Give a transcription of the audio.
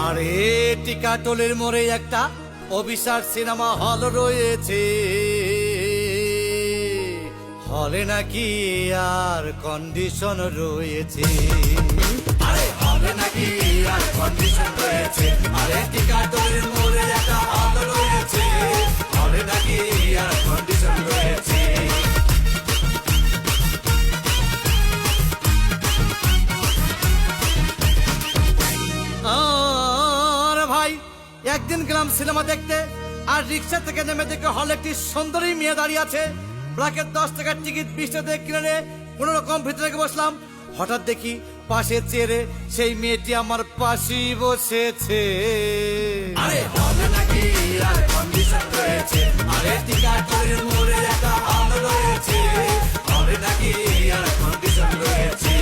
আরে টিকাটলের মোড়ে একটা অভিশাপ সিনেমা হল রয়েছে, হলে নাকি আর কন্ডিশন রয়েছে। আরে হলে নাকি আর কন্ডিশন রয়েছে। আরে টিকাটলের মোড়ে একটা হল রয়েছে, হলে নাকি আর কন্ডিশন রয়েছে। একদিন গেলাম সিনেমা দেখতে, আর রিক্সা থেকে নেমে দেখে হলে একটি সুন্দরী মেয়ে দাঁড়িয়ে আছে। ব্র্যাকেট 10 টাকার টিকিট 20 টাকা কিনে কোন রকম ভিতরে বসলাম। হঠাৎ দেখি পাশে চেয়ারে সেই মেয়েটি আমার পাশেই বসেছে। আরে হলে নাকি আর কন্ডিশন রয়েছে। আরে টিকাটলের মোড়ে একটা হল রয়েছে, হলে নাকি আর কন্ডিশন রয়েছে।